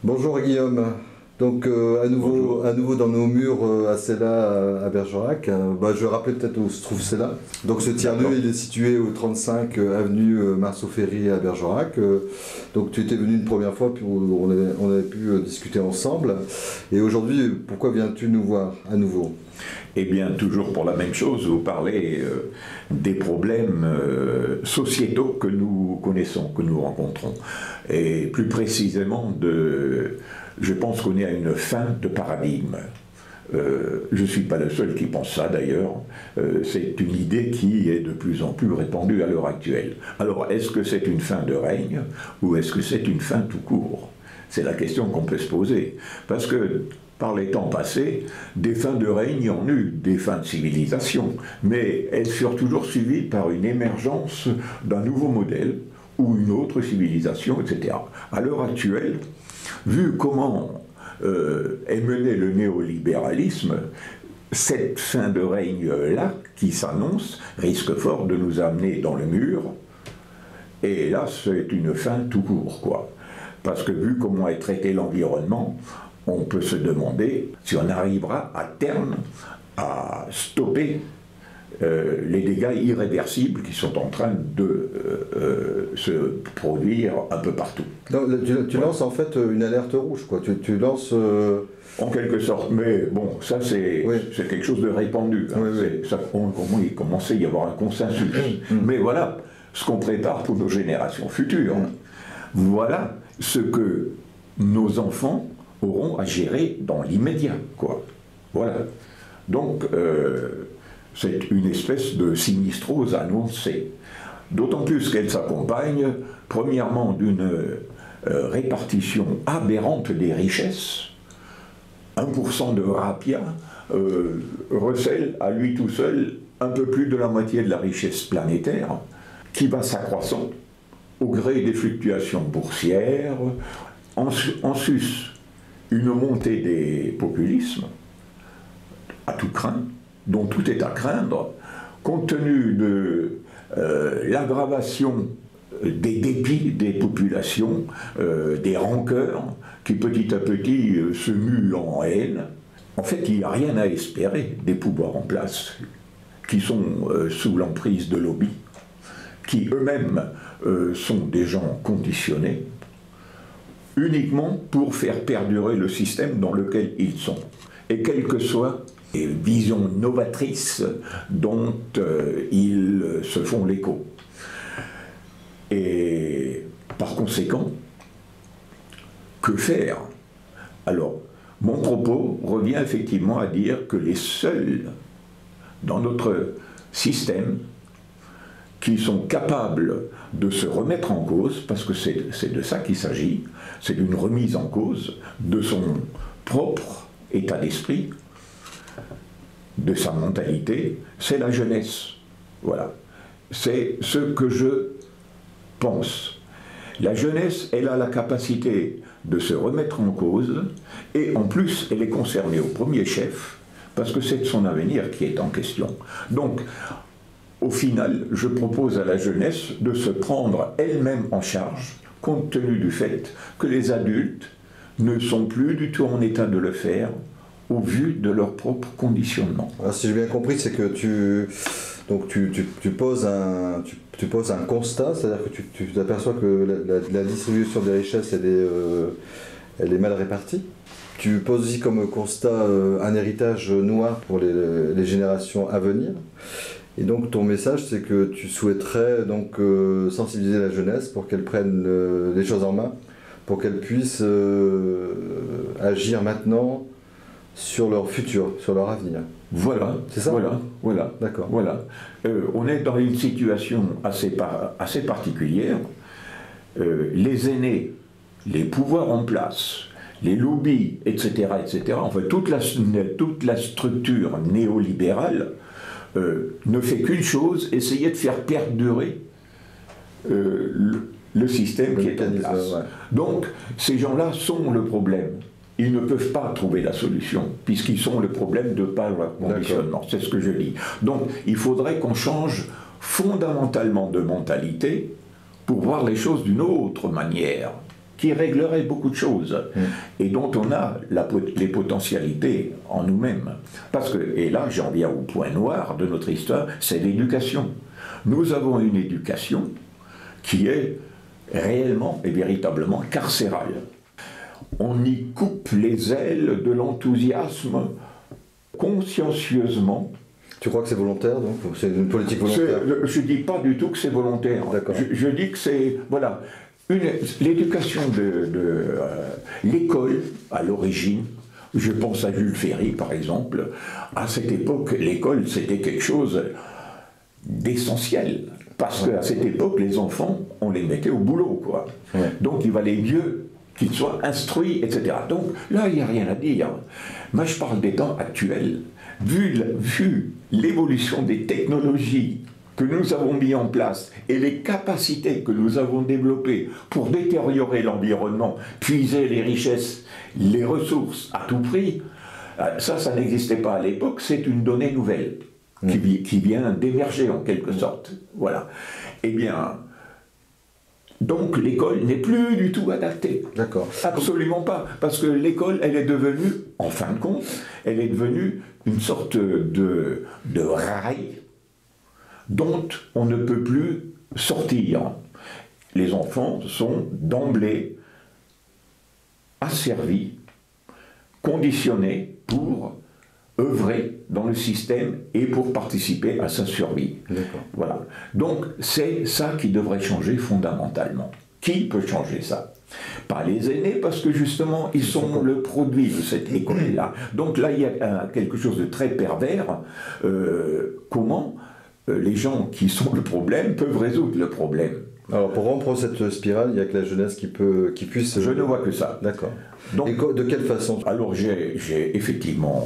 Bonjour Guillaume. Donc à nouveau dans nos murs à Cella à Bergerac. Je vais rappeler peut-être où se trouve Cella. Donc ce tiers-lieu il est situé au 35 avenue Marceau-Ferry à Bergerac. Donc tu étais venu une première fois puis on avait pu discuter ensemble. Et aujourd'hui, pourquoi viens-tu nous voir à nouveau? Eh bien, toujours pour la même chose, vous parlez des problèmes sociétaux que nous connaissons, que nous rencontrons. Et plus précisément, je pense qu'on est à une fin de paradigme. Je ne suis pas le seul qui pense ça d'ailleurs. C'est une idée qui est de plus en plus répandue à l'heure actuelle. Alors, est-ce que c'est une fin de règne ou est-ce que c'est une fin tout court? C'est la question qu'on peut se poser. Parce que par les temps passés, des fins de règne ont eu des fins de civilisation, mais elles furent toujours suivies par une émergence d'un nouveau modèle ou une autre civilisation, etc. À l'heure actuelle, vu comment est mené le néolibéralisme, cette fin de règne-là, qui s'annonce, risque fort de nous amener dans le mur, et là, c'est une fin tout court, quoi. Parce que vu comment est traité l'environnement, on peut se demander si on arrivera à terme à stopper les dégâts irréversibles qui sont en train de se produire un peu partout. Non, tu lances en fait une alerte rouge, quoi. Tu lances... En quelque sorte, mais bon, ça c'est quelque chose de répandu. Hein. Il commençait à y avoir un consensus. Mais voilà ce qu'on prépare pour nos générations futures. Voilà ce que nos enfants auront à gérer dans l'immédiat, quoi. Voilà. Donc, c'est une espèce de sinistrose annoncée. D'autant plus qu'elle s'accompagne, premièrement, d'une répartition aberrante des richesses. 1% de Rapia recèle à lui tout seul un peu plus de la moitié de la richesse planétaire, qui va s'accroissant au gré des fluctuations boursières, en sus une montée des populismes, à tout craint, dont tout est à craindre, compte tenu de l'aggravation des dépits des populations, des rancœurs, qui petit à petit se muent en haine. En fait, il n'y a rien à espérer des pouvoirs en place, qui sont sous l'emprise de lobbies, qui eux-mêmes sont des gens conditionnés, uniquement pour faire perdurer le système dans lequel ils sont. Et quelles que soient les visions novatrices dont ils se font l'écho. Et par conséquent, que faire? Alors, mon propos revient effectivement à dire que les seuls dans notre système qui sont capables de se remettre en cause, parce que c'est de ça qu'il s'agit, c'est d'une remise en cause de son propre état d'esprit, de sa mentalité, c'est la jeunesse. Voilà. C'est ce que je pense. La jeunesse, elle a la capacité de se remettre en cause, et en plus, elle est concernée au premier chef, parce que c'est son avenir qui est en question. Donc, au final, je propose à la jeunesse de se prendre elle-même en charge, compte tenu du fait que les adultes ne sont plus du tout en état de le faire, au vu de leur propre conditionnement. Alors, si j'ai bien compris, c'est que tu poses un constat, c'est-à-dire que tu t'aperçois que la distribution des richesses, elle est mal répartie. Tu poses aussi comme constat un héritage noir pour les générations à venir. Et donc ton message, c'est que tu souhaiterais donc sensibiliser la jeunesse pour qu'elle prenne les choses en main, pour qu'elle puisse agir maintenant sur leur futur, sur leur avenir. Voilà, c'est ça? Voilà. D'accord. Voilà. On est dans une situation assez particulière. Les aînés, les pouvoirs en place, les lobbies, etc., en fait, toute la structure néolibérale ne fait qu'une chose, essayer de faire perdurer le système qui est en place. Ouais. Donc, ces gens-là sont le problème. Ils ne peuvent pas trouver la solution, puisqu'ils sont le problème de par leur conditionnement. C'est ce que je dis. Donc, il faudrait qu'on change fondamentalement de mentalité pour voir les choses d'une autre manière, qui réglerait beaucoup de choses et dont on a les potentialités en nous-mêmes. Parce que, et là j'en viens au point noir de notre histoire, c'est l'éducation. Nous avons une éducation qui est réellement et véritablement carcérale. On y coupe les ailes de l'enthousiasme consciencieusement. Tu crois que c'est volontaire, donc? C'est une politique volontaire? Je ne dis pas du tout que c'est volontaire. Je dis que c'est... Voilà. L'éducation de l'école, à l'origine, je pense à Jules Ferry, par exemple, à cette époque, l'école, c'était quelque chose d'essentiel. Parce qu'à cette époque, les enfants, on les mettait au boulot, quoi. Ouais. Donc il valait mieux qu'ils soient instruits, etc. Donc là, il n'y a rien à dire. Moi, je parle des temps actuels. Vu l'évolution des technologies que nous avons mis en place et les capacités que nous avons développées pour détériorer l'environnement, puiser les richesses, les ressources à tout prix, ça n'existait pas à l'époque, c'est une donnée nouvelle qui vient d'émerger en quelque sorte. Voilà. Eh bien, donc l'école n'est plus du tout adaptée. D'accord. Absolument pas. Parce que l'école, elle est devenue, en fin de compte, elle est devenue une sorte de rail dont on ne peut plus sortir. Les enfants sont d'emblée asservis, conditionnés pour œuvrer dans le système et pour participer à sa survie. Voilà. Donc c'est ça qui devrait changer fondamentalement. Qui peut changer ça? Pas les aînés, parce que justement ils sont le produit de cette école-là. Donc là il y a quelque chose de très pervers. Comment les gens qui sont le problème peuvent résoudre le problème? Alors pour rompre cette spirale, il n'y a que la jeunesse qui puisse... Je ne vois que ça. D'accord. Donc, et de quelle façon? Alors j'ai effectivement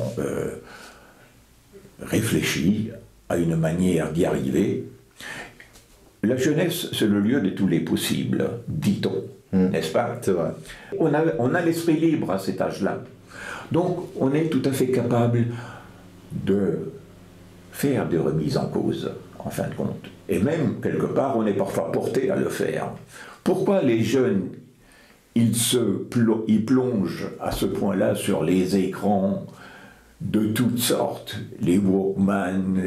réfléchi à une manière d'y arriver. La jeunesse, c'est le lieu de tous les possibles, dit-on, n'est-ce pas? C'est vrai. On a l'esprit libre à cet âge-là. Donc on est tout à fait capable de faire des remises en cause, en fin de compte. Et même, quelque part, on est parfois porté à le faire. Pourquoi les jeunes, ils plongent à ce point-là sur les écrans de toutes sortes, les Walkman,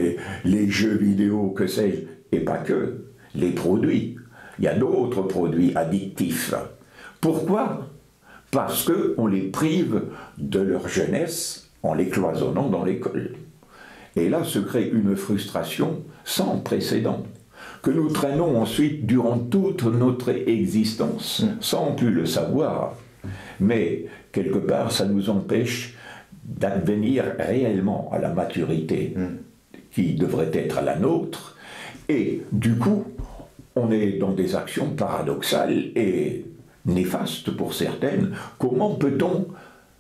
les jeux vidéo, que sais-je, et pas que, les produits. Il y a d'autres produits addictifs. Pourquoi? Parce qu'on les prive de leur jeunesse en les cloisonnant dans l'école. Et là se crée une frustration sans précédent, que nous traînons ensuite durant toute notre existence, sans plus le savoir. Mais, quelque part, ça nous empêche d'advenir réellement à la maturité qui devrait être à la nôtre. Et du coup, on est dans des actions paradoxales et néfastes pour certaines. Comment peut-on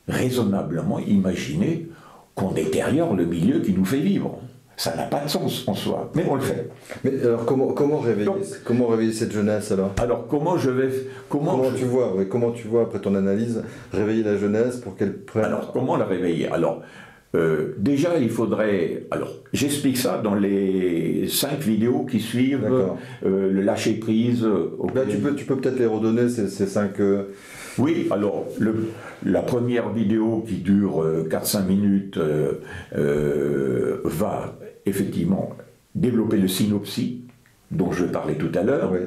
raisonnablement imaginer qu'on détériore le milieu qui nous fait vivre? Ça n'a pas de sens en soi, mais on le fait. Mais alors comment réveiller cette jeunesse alors? Alors comment tu vois après ton analyse réveiller la jeunesse pour qu'elle prenne... Alors comment la réveiller? Alors déjà il faudrait... Alors j'explique ça dans les 5 vidéos qui suivent le lâcher prise. Là tu peux peut-être les redonner ces 5... Oui, alors la première vidéo qui dure 4-5 minutes va effectivement développer le synopsis dont je parlais tout à l'heure. Oui.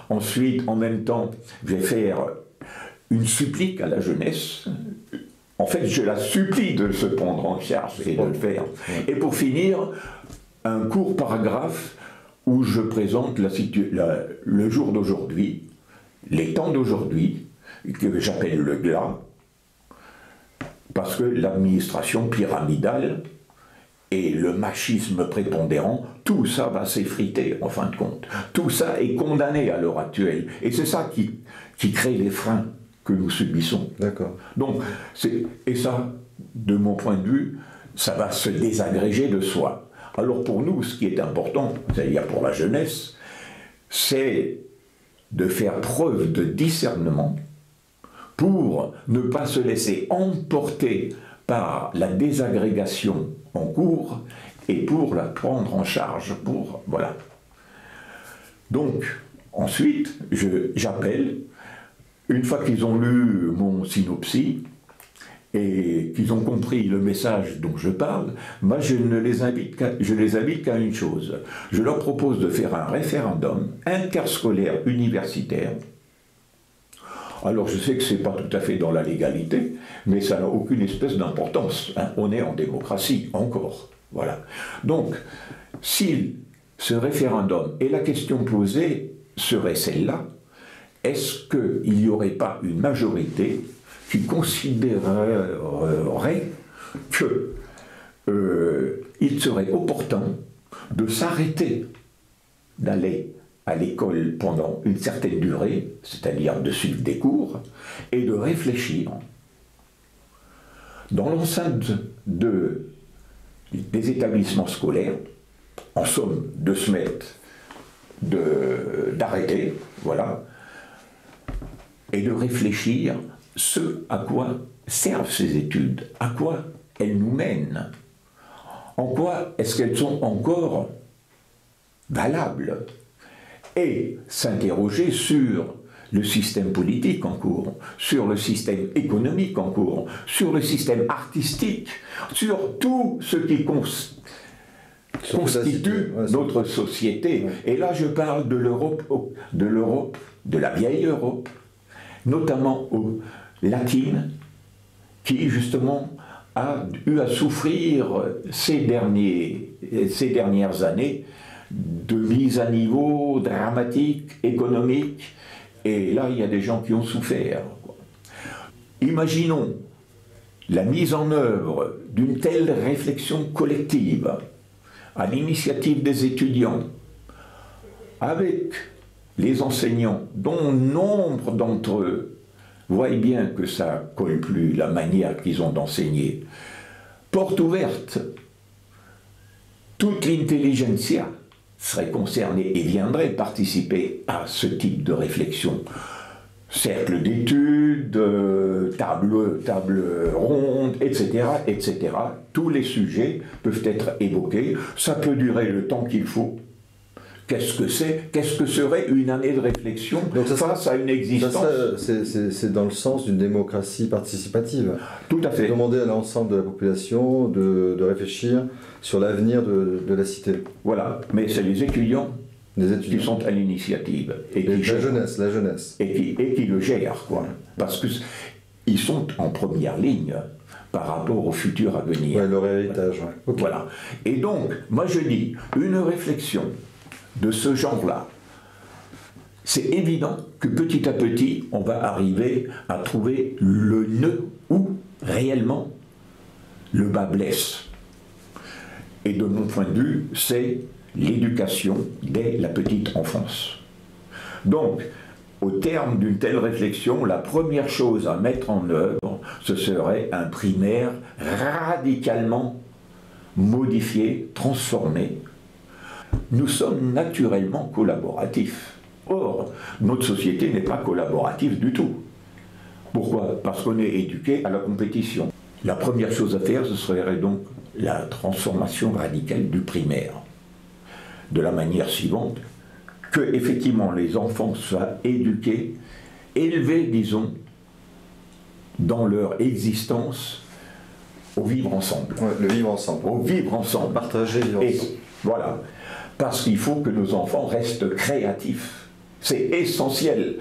Ensuite, en même temps, je vais faire une supplique à la jeunesse. En fait, je la supplie de se prendre en charge et de le faire. Et pour finir, un court paragraphe où je présente le jour d'aujourd'hui, les temps d'aujourd'hui, que j'appelle le glas, parce que l'administration pyramidale et le machisme prépondérant, tout ça va s'effriter en fin de compte. Tout ça est condamné à l'heure actuelle. Et c'est ça qui crée les freins que nous subissons. D'accord. Donc, et ça, de mon point de vue, ça va se désagréger de soi. Alors pour nous, ce qui est important, c'est-à-dire pour la jeunesse, c'est de faire preuve de discernement pour ne pas se laisser emporter par la désagrégation en cours et pour la prendre en charge. Voilà. Donc, ensuite, j'appelle une fois qu'ils ont lu mon synopsis et qu'ils ont compris le message dont je parle, moi je les invite qu'à une chose. Je leur propose de faire un référendum interscolaire universitaire. Alors je sais que ce n'est pas tout à fait dans la légalité, mais ça n'a aucune espèce d'importance. Hein. On est en démocratie, encore. Voilà. Donc, si ce référendum et la question posée serait celle-là, est-ce qu'il n'y aurait pas une majorité qui considérerait qu'il serait opportun de s'arrêter d'aller à l'école pendant une certaine durée, c'est-à-dire de suivre des cours, et de réfléchir dans l'enceinte des établissements scolaires, en somme de se mettre, d'arrêter, voilà, et de réfléchir ce à quoi servent ces études, à quoi elles nous mènent, en quoi est-ce qu'elles sont encore valables, et s'interroger sur le système politique en cours, sur le système économique en cours, sur le système artistique, sur tout ce qui constitue notre société. Et là, je parle de l'Europe, de la vieille Europe, notamment latine, qui justement a eu à souffrir ces dernières années de mise à niveau dramatique, économique, et là il y a des gens qui ont souffert. Imaginons la mise en œuvre d'une telle réflexion collective à l'initiative des étudiants, avec les enseignants, dont nombre d'entre eux voient bien que ça colle plus la manière qu'ils ont d'enseigner. Porte ouverte, toute l'intelligentsia serait concernée et viendrait participer à ce type de réflexion. Cercle d'études, table ronde, etc., etc. Tous les sujets peuvent être évoqués. Ça peut durer le temps qu'il faut. Qu'est-ce que c'est? Qu'est-ce que serait une année de réflexion face à une existence? C'est dans le sens d'une démocratie participative. Tout à fait. Demander à l'ensemble de la population de réfléchir sur l'avenir de la cité. Voilà, mais c'est les étudiants qui sont à l'initiative. La jeunesse. Et qui le gèrent, quoi. Parce qu'ils sont en première ligne par rapport au futur à venir. Ouais, leur héritage. Ouais. Okay. Voilà. Et donc, moi je dis, une réflexion de ce genre-là, c'est évident que petit à petit, on va arriver à trouver le nœud où réellement le bas blesse. Et de mon point de vue, c'est l'éducation dès la petite enfance. Donc, au terme d'une telle réflexion, la première chose à mettre en œuvre, ce serait un primaire radicalement modifié, transformé. Nous sommes naturellement collaboratifs. Or, notre société n'est pas collaborative du tout. Pourquoi? Parce qu'on est éduqué à la compétition. La première chose à faire, ce serait donc la transformation radicale du primaire. De la manière suivante, que effectivement les enfants soient éduqués, élevés, disons, dans leur existence, au vivre ensemble. Ouais, le vivre ensemble. Au vivre ensemble. Partager, vivre ensemble. Voilà. Parce qu'il faut que nos enfants restent créatifs. C'est essentiel.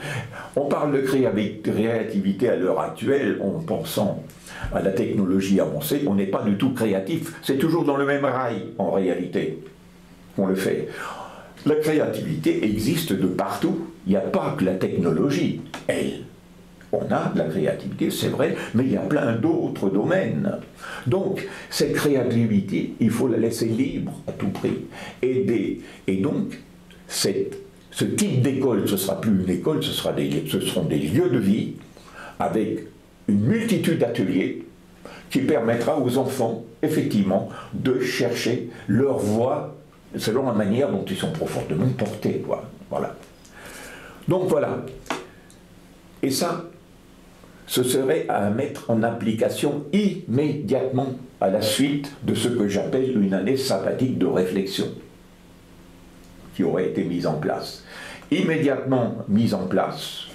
On parle de créativité à l'heure actuelle en pensant à la technologie avancée. On n'est pas du tout créatif. C'est toujours dans le même rail, en réalité, qu'on le fait. La créativité existe de partout. Il n'y a pas que la technologie, elle. On a de la créativité, c'est vrai, mais il y a plein d'autres domaines. Donc, cette créativité, il faut la laisser libre à tout prix. Et donc, ce type d'école, ce ne sera plus une école, ce seront des lieux de vie avec une multitude d'ateliers qui permettra aux enfants, effectivement, de chercher leur voie selon la manière dont ils sont profondément portés, quoi. Voilà. Donc voilà. Et ça, ce serait à mettre en application immédiatement à la suite de ce que j'appelle une année sabbatique de réflexion qui aurait été mise en place. Immédiatement mise en place,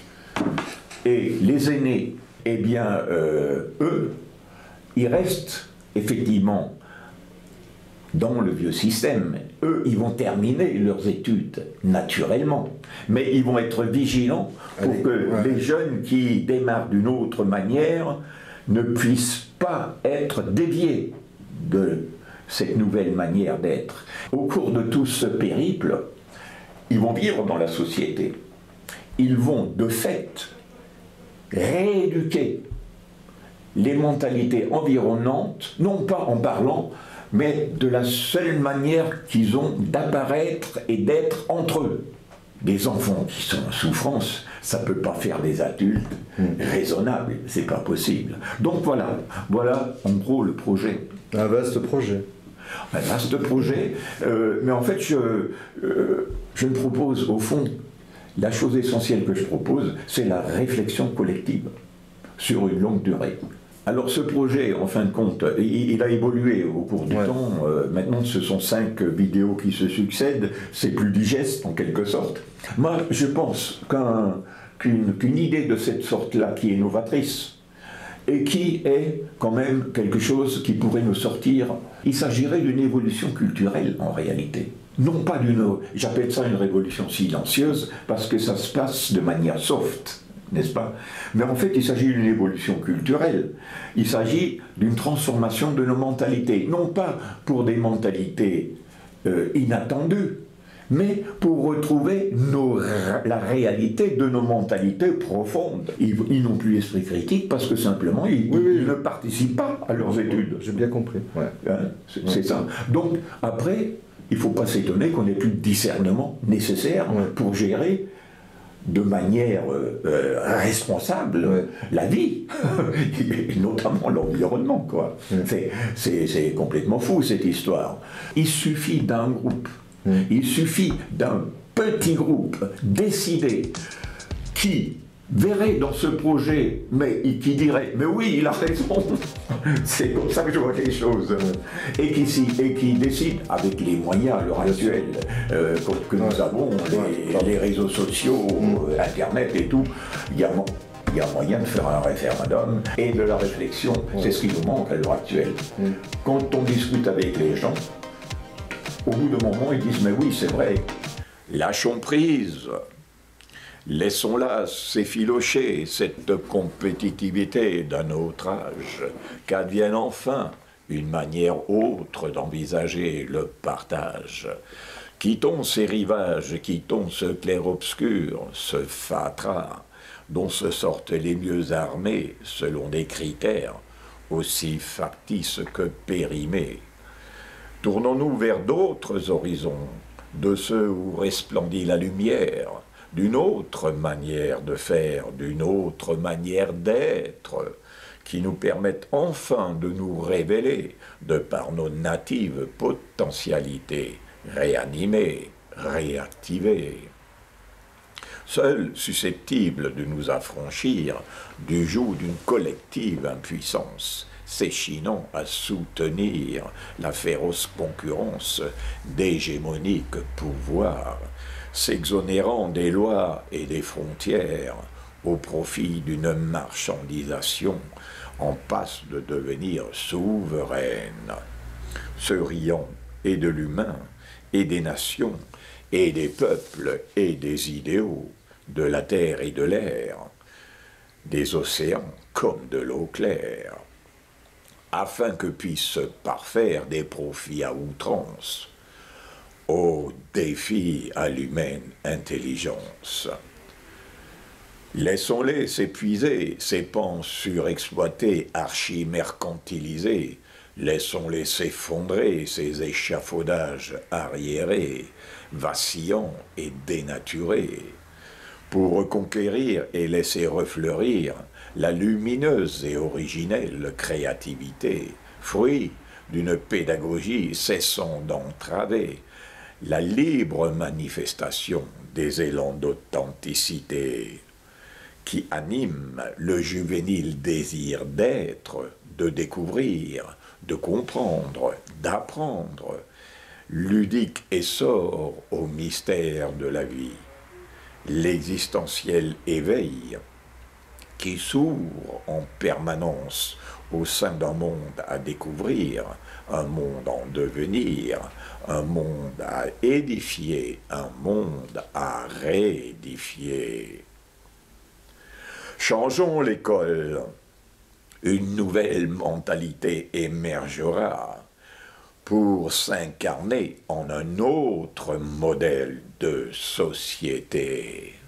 Et les aînés, eh bien, eux, ils restent effectivement dans le vieux système. Eux, ils vont terminer leurs études naturellement, mais ils vont être vigilants pour que les jeunes qui démarrent d'une autre manière ne puissent pas être déviés de cette nouvelle manière d'être. Au cours de tout ce périple, ils vont vivre dans la société. Ils vont, de fait, rééduquer les mentalités environnantes, non pas en parlant, mais de la seule manière qu'ils ont d'apparaître et d'être entre eux. Des enfants qui sont en souffrance, ça ne peut pas faire des adultes raisonnables, c'est pas possible. Donc voilà en gros le projet. Un vaste projet. Un vaste projet, mais en fait je propose au fond, la chose essentielle que je propose, c'est la réflexion collective sur une longue durée. Alors ce projet, en fin de compte, il a évolué au cours du temps. Maintenant, ce sont 5 vidéos qui se succèdent. C'est plus digeste, en quelque sorte. Moi, je pense qu'une idée de cette sorte-là, qui est novatrice, et qui est quand même quelque chose qui pourrait nous sortir, il s'agirait d'une évolution culturelle, en réalité. Non pas j'appelle ça une révolution silencieuse, parce que ça se passe de manière soft, n'est-ce pas? Mais en fait, il s'agit d'une évolution culturelle. Il s'agit d'une transformation de nos mentalités. Non pas pour des mentalités inattendues, mais pour retrouver la réalité de nos mentalités profondes. Ils n'ont plus l'esprit critique parce que simplement, ils ne participent pas à leurs études. J'ai bien compris. Hein, c'est ça. Donc, après, il ne faut pas s'étonner qu'on n'ait plus de discernement nécessaire pour gérer de manière responsable la vie, et notamment l'environnement, quoi. C'est complètement fou, cette histoire. Il suffit d'un groupe, il suffit d'un petit groupe décidé qui verrait dans ce projet, mais qui dirait « mais oui, il a raison, c'est comme ça que je vois les choses », et qui décide, avec les moyens à l'heure actuelle que nous avons, les réseaux sociaux, Internet et tout, il y a moyen de faire un référendum et de la réflexion, c'est ce qui nous manque à l'heure actuelle. Quand on discute avec les gens, au bout d'un moment, ils disent « mais oui, c'est vrai, lâchons prise ». Laissons-la s'effilocher, cette compétitivité d'un autre âge, qu'advienne enfin une manière autre d'envisager le partage. Quittons ces rivages, quittons ce clair-obscur, ce fatras, dont se sortent les mieux armés selon des critères aussi factices que périmés. Tournons-nous vers d'autres horizons, de ceux où resplendit la lumière, d'une autre manière de faire, d'une autre manière d'être, qui nous permettent enfin de nous révéler, de par nos natives potentialités, réanimer, réactiver. Seuls susceptibles de nous affranchir du joug d'une collective impuissance, s'échinant à soutenir la féroce concurrence d'hégémoniques pouvoirs, s'exonérant des lois et des frontières au profit d'une marchandisation en passe de devenir souveraine, se riant et de l'humain, et des nations, et des peuples, et des idéaux, de la terre et de l'air, des océans comme de l'eau claire, afin que puissent se parfaire des profits à outrance, ô défi à l'humaine intelligence. Laissons-les s'épuiser, ces pans surexploités, archi-mercantilisés. Laissons-les s'effondrer, ces échafaudages arriérés, vacillants et dénaturés, pour reconquérir et laisser refleurir la lumineuse et originelle créativité, fruit d'une pédagogie cessant d'entraver la libre manifestation des élans d'authenticité qui animent le juvénile désir d'être, de découvrir, de comprendre, d'apprendre, ludique essor au mystère de la vie, l'existentiel éveil qui s'ouvre en permanence au sein d'un monde à découvrir, un monde en devenir, un monde à édifier, un monde à réédifier. Changeons l'école. Une nouvelle mentalité émergera pour s'incarner en un autre modèle de société.